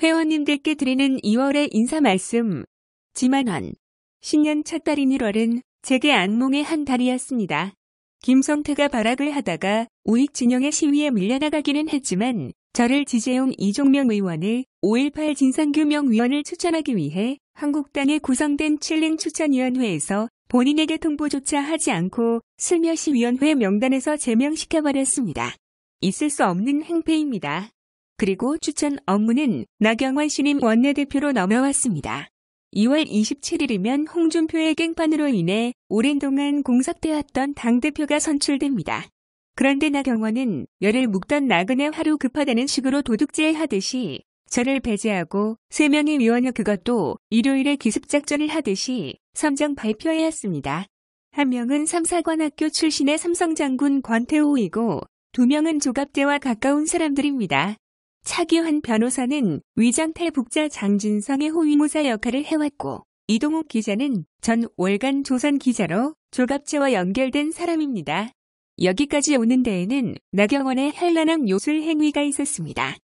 회원님들께 드리는 2월의 인사 말씀. 지만원. 신년 첫 달인 1월은 제게 악몽의 한 달이었습니다. 김성태가 발악을 하다가 우익 진영의 시위에 밀려나가기는 했지만 저를 지지해온 이종명 의원을 5.18 진상규명위원을 추천하기 위해 한국당에 구성된 칠링 추천위원회에서 본인에게 통보조차 하지 않고 슬며시 위원회 명단에서 제명시켜버렸습니다. 있을 수 없는 행패입니다. 그리고 추천 업무는 나경원 신임 원내대표로 넘어왔습니다. 2월 27일이면 홍준표의 깽판으로 인해 오랜 동안 공삭되었던 당대표가 선출됩니다. 그런데 나경원은 열을 묵던 나그네 하루 급하다는 식으로 도둑질하듯이 저를 배제하고 3명의 위원을 그것도 일요일에 기습작전을 하듯이 선정 발표하였습니다. 한 명은 삼사관학교 출신의 삼성장군 권태호이고 2명은 조갑제와 가까운 사람들입니다. 차기환 변호사는 위장탈북자 장진성의 호위무사 역할을 해왔고 이동욱 기자는 전 월간 조선 기자로 조갑제와 연결된 사람입니다. 여기까지 오는 데에는 나경원의 현란한 요술 행위가 있었습니다.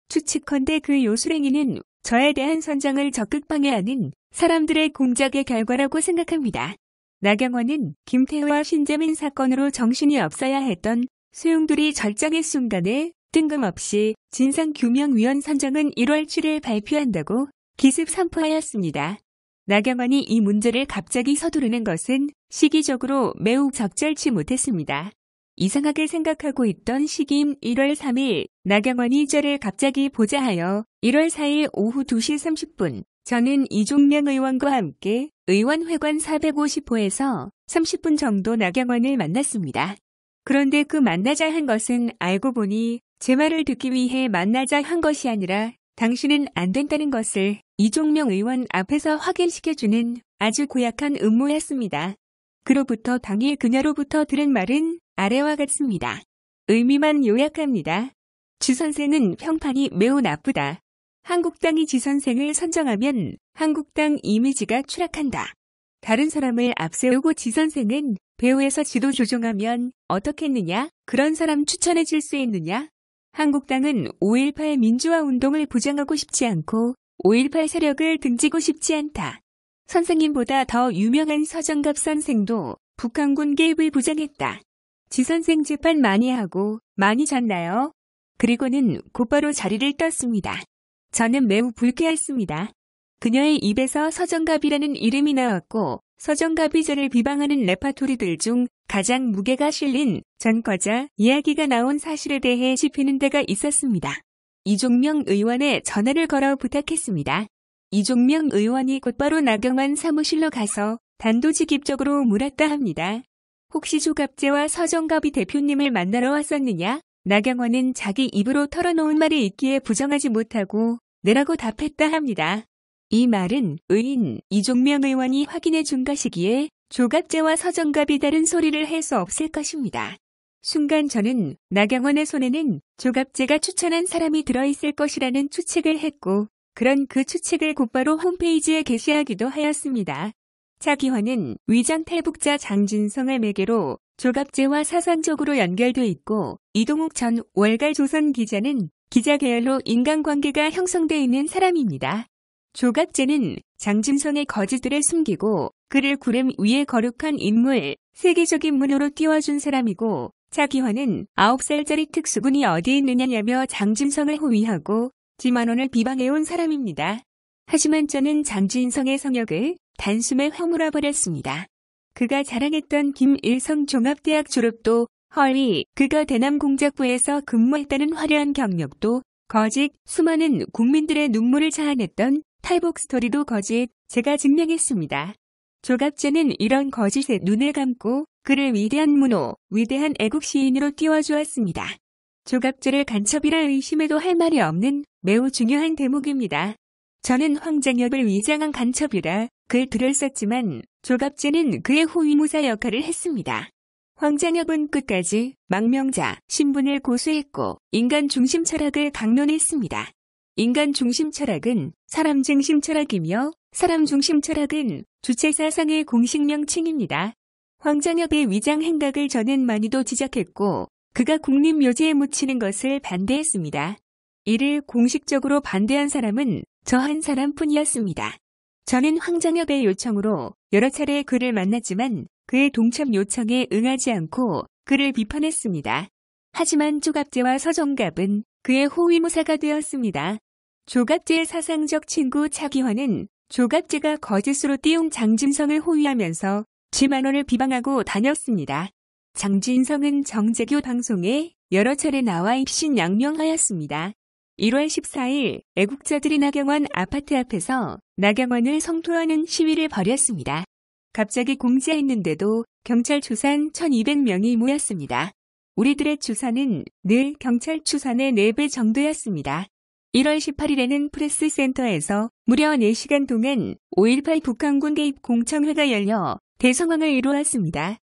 추측컨대 그 요술 행위는 저에 대한 선정을 적극 방해하는 사람들의 공작의 결과라고 생각합니다. 나경원은 김태호와 신재민 사건으로 정신이 없어야 했던 소용돌이 절정의 순간에 뜬금없이 진상규명위원 선정은 1월 7일 발표한다고 기습 선포하였습니다. 나경원이 이 문제를 갑자기 서두르는 것은 시기적으로 매우 적절치 못했습니다. 이상하게 생각하고 있던 시기인 1월 3일 나경원이 저를 갑자기 보자 하여 1월 4일 오후 2시 30분 저는 이종명 의원과 함께 의원회관 450호에서 30분 정도 나경원을 만났습니다. 그런데 그 만나자 한 것은 알고 보니 제 말을 듣기 위해 만나자 한 것이 아니라 당신은 안 된다는 것을 이종명 의원 앞에서 확인시켜주는 아주 고약한 음모였습니다. 그로부터 당일 그녀로부터 들은 말은 아래와 같습니다. 의미만 요약합니다. 주 선생은 평판이 매우 나쁘다. 한국당이 지 선생을 선정하면 한국당 이미지가 추락한다. 다른 사람을 앞세우고 지 선생은 배후에서 지도 조종하면 어떻겠느냐? 그런 사람 추천해 줄 수 있느냐? 한국당은 5.18 민주화 운동을 부정하고 싶지 않고 5.18 세력을 등지고 싶지 않다. 선생님보다 더 유명한 서정갑 선생도 북한군 개입을 부정했다. 지 선생 재판 많이 하고 많이 졌나요? 그리고는 곧바로 자리를 떴습니다. 저는 매우 불쾌했습니다. 그녀의 입에서 서정갑이라는 이름이 나왔고 서정갑이 저를 비방하는 레파토리들 중 가장 무게가 실린 전과자 이야기가 나온 사실에 대해 짚이는 데가 있었습니다. 이종명 의원에 전화를 걸어 부탁했습니다. 이종명 의원이 곧바로 나경원 사무실로 가서 단도직입적으로 물었다 합니다. 혹시 조갑제와 서정갑이 대표님을 만나러 왔었느냐? 나경원은 자기 입으로 털어놓은 말이 있기에 부정하지 못하고 네라고 답했다 합니다. 이 말은 의인 이종명 의원이 확인해 준 것이기에 조갑제와 서정갑이 다른 소리를 할 수 없을 것입니다. 순간 저는 나경원의 손에는 조갑제가 추천한 사람이 들어있을 것이라는 추측을 했고 그런 그 추측을 곧바로 홈페이지에 게시하기도 하였습니다. 차기환은 위장탈북자 장진성의 매개로 조갑제와 사상적으로 연결돼 있고 이동욱 전 월갈 조선 기자는 기자 계열로 인간관계가 형성돼 있는 사람입니다. 조갑제는 장진성의 거짓들을 숨기고 그를 구름 위에 거룩한 인물, 세계적인 문호로 띄워준 사람이고 차기환은 9살짜리 특수군이 어디 있느냐며 장진성을 호위하고 지만원을 비방해온 사람입니다. 하지만 저는 장진성의 성역을 단숨에 허물어버렸습니다. 그가 자랑했던 김일성 종합대학 졸업도 헐리, 그가 대남공작부에서 근무했다는 화려한 경력도 거짓, 수많은 국민들의 눈물을 자아냈던 탈북 스토리도 거짓, 제가 증명했습니다. 조갑제는 이런 거짓에 눈을 감고 그를 위대한 문호, 위대한 애국 시인으로 띄워주었습니다. 조갑제를 간첩이라 의심해도 할 말이 없는 매우 중요한 대목입니다. 저는 황장엽을 위장한 간첩이라 그 글을 썼지만 조갑제는 그의 호위무사 역할을 했습니다. 황장엽은 끝까지 망명자, 신분을 고수했고 인간 중심 철학을 강론했습니다. 인간 중심 철학은 사람 중심 철학이며 사람 중심 철학은 주체 사상의 공식 명칭입니다. 황장엽의 위장 행각을 저는 많이도 지적했고 그가 국립묘지에 묻히는 것을 반대했습니다. 이를 공식적으로 반대한 사람은 저 한 사람뿐이었습니다. 저는 황장엽의 요청으로 여러 차례 그를 만났지만 그의 동참 요청에 응하지 않고 그를 비판했습니다. 하지만 조갑제와 서정갑은 그의 호위무사가 되었습니다. 조갑제의 사상적 친구 차기환은 조갑제가 거짓으로 띄운 장진성을 호위하면서 지만원을 비방하고 다녔습니다. 장진성은 정재교 방송에 여러 차례 나와 입신양명하였습니다. 1월 14일 애국자들이 나경원 아파트 앞에서 나경원을 성토하는 시위를 벌였습니다. 갑자기 공지했는데도 경찰 추산 1200명이 모였습니다. 우리들의 추산은 늘 경찰 추산의 4배 정도였습니다. 1월 18일에는 프레스센터에서 무려 4시간 동안 5.18 북한군 개입 공청회가 열려 대성황을 이루었습니다.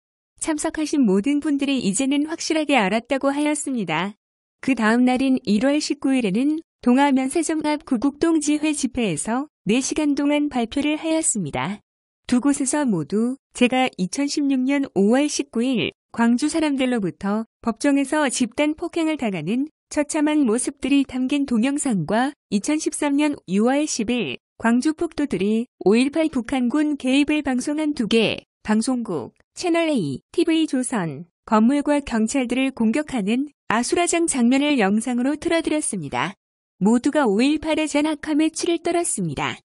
참석하신 모든 분들이 이제는 확실하게 알았다고 하였습니다. 그 다음 날인 1월 19일에는 동아면세점 앞 구국동지회 집회에서 4시간 동안 발표를 하였습니다. 두 곳에서 모두 제가 2016년 5월 19일 광주 사람들로부터 법정에서 집단 폭행을 당하는 처참한 모습들이 담긴 동영상과 2013년 6월 10일 광주 폭도들이 5.18 북한군 개입을 방송한 2개 방송국, 채널A, TV조선, 건물과 경찰들을 공격하는 아수라장 장면을 영상으로 틀어드렸습니다. 모두가 5.18의 잔악함에 치를 떨었습니다.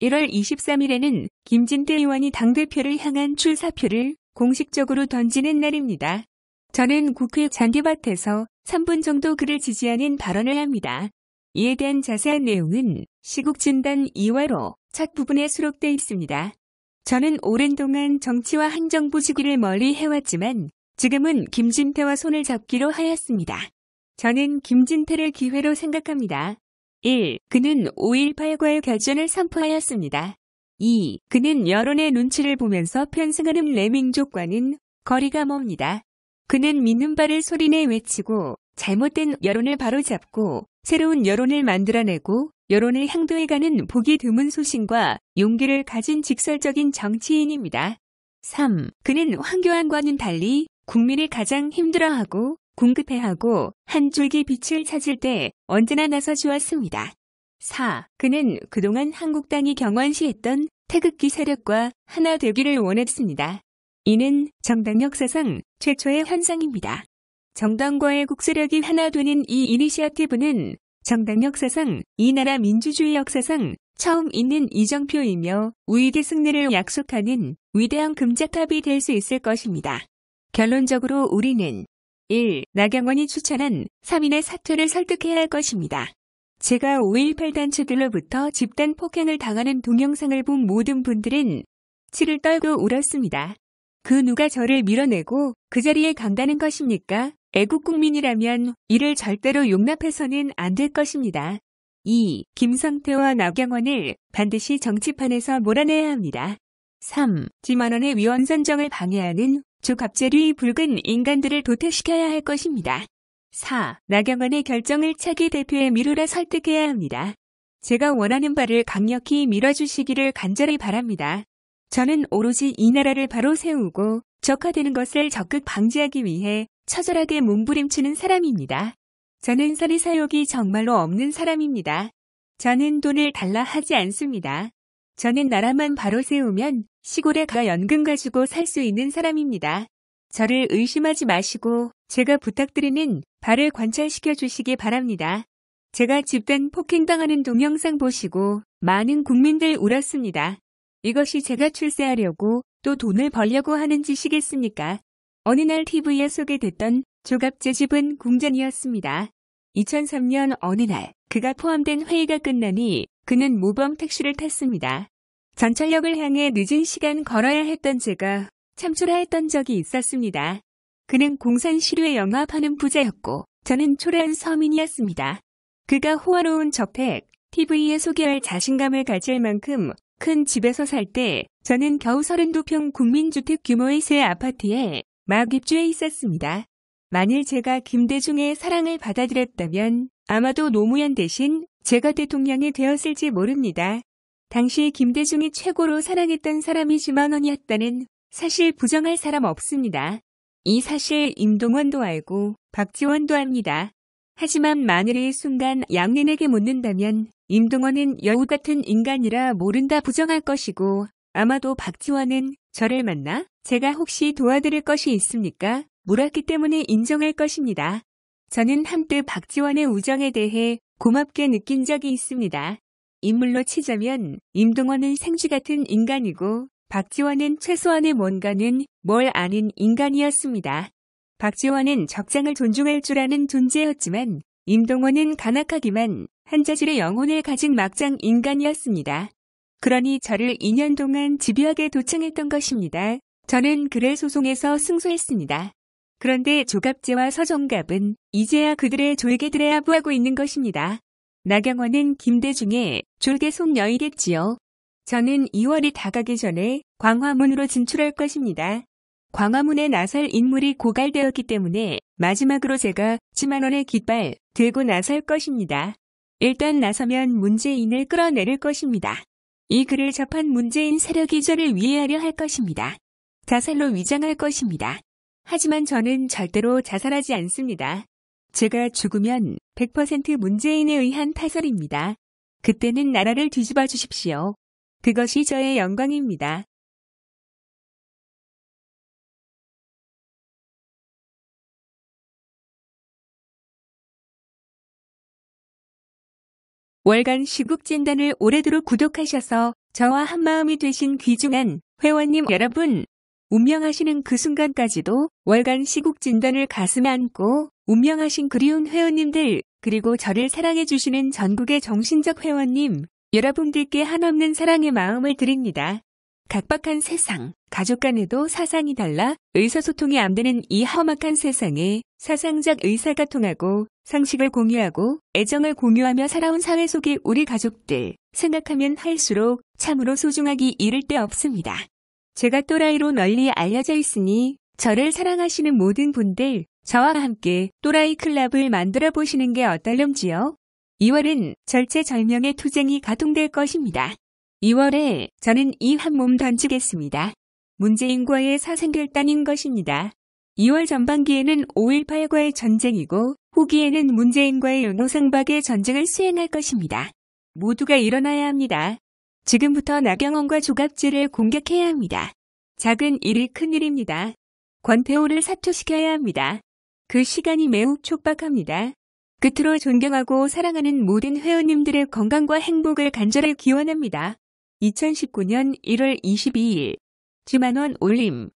1월 23일에는 김진태 의원이 당대표를 향한 출사표를 공식적으로 던지는 날입니다. 저는 국회 잔디밭에서 3분 정도 그를 지지하는 발언을 합니다. 이에 대한 자세한 내용은 시국진단 2화로 첫 부분에 수록되어 있습니다. 저는 오랜 동안 정치와 한정부 주기를 멀리 해왔지만 지금은 김진태와 손을 잡기로 하였습니다. 저는 김진태를 기회로 생각합니다. 1. 그는 5.18과의 결전을 선포하였습니다. 2. 그는 여론의 눈치를 보면서 편승하는 레밍족과는 거리가 멉니다. 그는 믿는 바를 소리내 외치고 잘못된 여론을 바로잡고 새로운 여론을 만들어내고 여론을 향도해가는 보기 드문 소신과 용기를 가진 직설적인 정치인입니다. 3. 그는 황교안과는 달리 국민이 가장 힘들어하고 궁급해하고 한 줄기 빛을 찾을 때 언제나 나서 주었습니다. 4. 그는 그동안 한국당이 경원시했던 태극기 세력과 하나 되기를 원했습니다. 이는 정당 역사상 최초의 현상입니다. 정당과의 국세력이 하나 되는 이 이니시어티브는 정당 역사상 이 나라 민주주의 역사상 처음 있는 이정표이며 우익의 승리를 약속하는 위대한 금자탑이 될 수 있을 것입니다. 결론적으로 우리는 1. 나경원이 추천한 3인의 사퇴를 설득해야 할 것입니다. 제가 5.18 단체들로부터 집단 폭행을 당하는 동영상을 본 모든 분들은 치를 떨고 울었습니다. 그 누가 저를 밀어내고 그 자리에 간다는 것입니까? 애국국민이라면 이를 절대로 용납해서는 안 될 것입니다. 2. 김성태와 나경원을 반드시 정치판에서 몰아내야 합니다. 3. 지만원의 위원 선정을 방해하는 조갑제류의 붉은 인간들을 도태시켜야 할 것입니다. 4. 나경원의 결정을 차기 대표에 미루라 설득해야 합니다. 제가 원하는 바를 강력히 밀어주시기를 간절히 바랍니다. 저는 오로지 이 나라를 바로 세우고 적화되는 것을 적극 방지하기 위해 처절하게 몸부림치는 사람입니다. 저는 사리사욕이 정말로 없는 사람입니다. 저는 돈을 달라 하지 않습니다. 저는 나라만 바로 세우면 시골에 가 연금 가지고 살 수 있는 사람입니다. 저를 의심하지 마시고 제가 부탁드리는 바를 관찰시켜 주시기 바랍니다. 제가 집단 폭행당하는 동영상 보시고 많은 국민들 울었습니다. 이것이 제가 출세하려고 또 돈을 벌려고 하는 짓이겠습니까? 어느 날 TV에 소개됐던 조갑제 집은 궁전이었습니다. 2003년 어느 날 그가 포함된 회의가 끝나니 그는 모범 택시를 탔습니다. 전철역을 향해 늦은 시간 걸어야 했던 제가 참초라했던 적이 있었습니다. 그는 공산 시류에 영합하는 부자였고 저는 초라한 서민이었습니다. 그가 호화로운 저택, TV에 소개할 자신감을 가질 만큼 큰 집에서 살 때 저는 겨우 32평 국민주택 규모의 새 아파트에 막 입주해 있었습니다. 만일 제가 김대중의 사랑을 받아들였다면 아마도 노무현 대신 제가 대통령이 되었을지 모릅니다. 당시 김대중이 최고로 사랑했던 사람이 지만원이었다는 사실 부정할 사람 없습니다. 이 사실 임동원도 알고 박지원도 압니다. 하지만 만일의 순간 양린에게 묻는다면 임동원은 여우 같은 인간이라 모른다 부정할 것이고 아마도 박지원은 저를 만나 제가 혹시 도와드릴 것이 있습니까? 물었기 때문에 인정할 것입니다. 저는 한때 박지원의 우정에 대해 고맙게 느낀 적이 있습니다. 인물로 치자면 임동원은 생쥐 같은 인간이고 박지원은 최소한의 뭔가는 뭘 아는 인간이었습니다. 박지원은 적장을 존중할 줄 아는 존재였지만 임동원은 간악하기만 한 자질의 영혼을 가진 막장 인간이었습니다. 그러니 저를 2년 동안 집요하게 도청했던 것입니다. 저는 글을 소송에서 승소했습니다. 그런데 조갑제와 서정갑은 이제야 그들의 졸개들에 아부하고 있는 것입니다. 나경원은 김대중의 졸개 손녀이겠지요. 저는 2월이 다가기 전에 광화문으로 진출할 것입니다. 광화문에 나설 인물이 고갈되었기 때문에 마지막으로 제가 10만 원의 깃발 들고 나설 것입니다. 일단 나서면 문재인을 끌어내릴 것입니다. 이 글을 접한 문재인 세력이 저를 위해하려 할 것입니다. 자살로 위장할 것입니다. 하지만 저는 절대로 자살하지 않습니다. 제가 죽으면 100% 문재인에 의한 타살입니다. 그때는 나라를 뒤집어 주십시오. 그것이 저의 영광입니다. 월간 시국진단을 오래도록 구독하셔서 저와 한마음이 되신 귀중한 회원님 여러분, 운명하시는 그 순간까지도 월간 시국진단을 가슴에 안고 운명하신 그리운 회원님들, 그리고 저를 사랑해주시는 전국의 정신적 회원님, 여러분들께 한없는 사랑의 마음을 드립니다. 각박한 세상, 가족 간에도 사상이 달라 의사소통이 안 되는 이 험악한 세상에 사상적 의사가 통하고 상식을 공유하고 애정을 공유하며 살아온 사회 속의 우리 가족들, 생각하면 할수록 참으로 소중하기 이를 데 없습니다. 제가 또라이로 널리 알려져 있으니 저를 사랑하시는 모든 분들, 저와 함께 또라이 클럽을 만들어 보시는 게 어떨런지요? 2월은 절체절명의 투쟁이 가동될 것입니다. 2월에 저는 이 한 몸 던지겠습니다. 문재인과의 사생결단인 것입니다. 2월 전반기에는 5.18과의 전쟁이고 후기에는 문재인과의 노상박의 전쟁을 수행할 것입니다. 모두가 일어나야 합니다. 지금부터 나경원과 조갑제를 공격해야 합니다. 작은 일이 큰 일입니다. 권태호를 사퇴시켜야 합니다. 그 시간이 매우 촉박합니다. 끝으로 존경하고 사랑하는 모든 회원님들의 건강과 행복을 간절히 기원합니다. 2019년 1월 22일 10만 원 올림.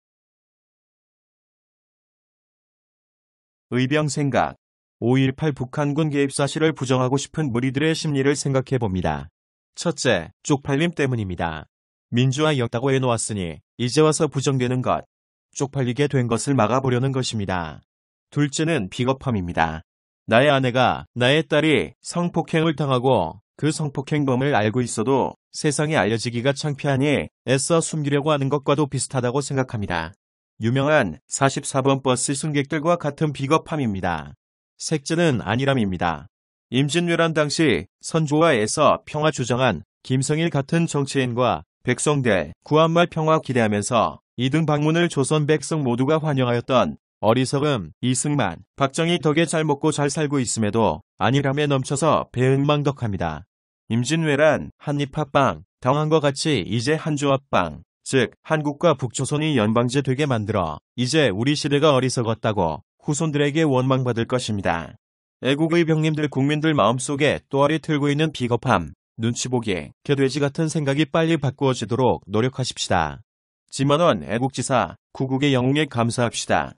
의병생각. 5.18 북한군 개입 사실을 부정하고 싶은 무리들의 심리를 생각해봅니다. 첫째, 쪽팔림 때문입니다. 민주화였다고 해놓았으니 이제 와서 부정되는 것, 쪽팔리게 된 것을 막아보려는 것입니다. 둘째는 비겁함입니다. 나의 아내가, 나의 딸이 성폭행을 당하고 그 성폭행범을 알고 있어도 세상에 알려지기가 창피하니 애써 숨기려고 하는 것과도 비슷하다고 생각합니다. 유명한 44번 버스 승객들과 같은 비겁함입니다. 셋째는 안일함입니다. 임진왜란 당시 선조와 애써 평화 주장한 김성일 같은 정치인과 백성들 구한말 평화 기대하면서 이등 방문을 조선 백성 모두가 환영하였던 어리석음, 이승만, 박정희 덕에 잘 먹고 잘 살고 있음에도 안일함에 넘쳐서 배은망덕합니다. 임진왜란, 한입합방, 당황과 같이 이제 한조합방, 즉 한국과 북조선이 연방제 되게 만들어 이제 우리 시대가 어리석었다고 후손들에게 원망받을 것입니다. 애국의 병님들 국민들 마음속에 또아리 틀고 있는 비겁함, 눈치보기, 개돼지 같은 생각이 빨리 바꾸어지도록 노력하십시다. 지만원 애국지사, 구국의 영웅에 감사합시다.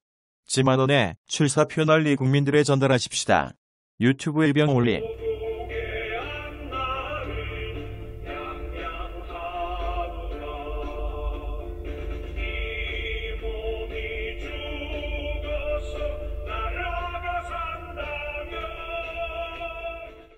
지만원의 출사표 널리 국민들에 전달하십시다. 유튜브 일병 올림.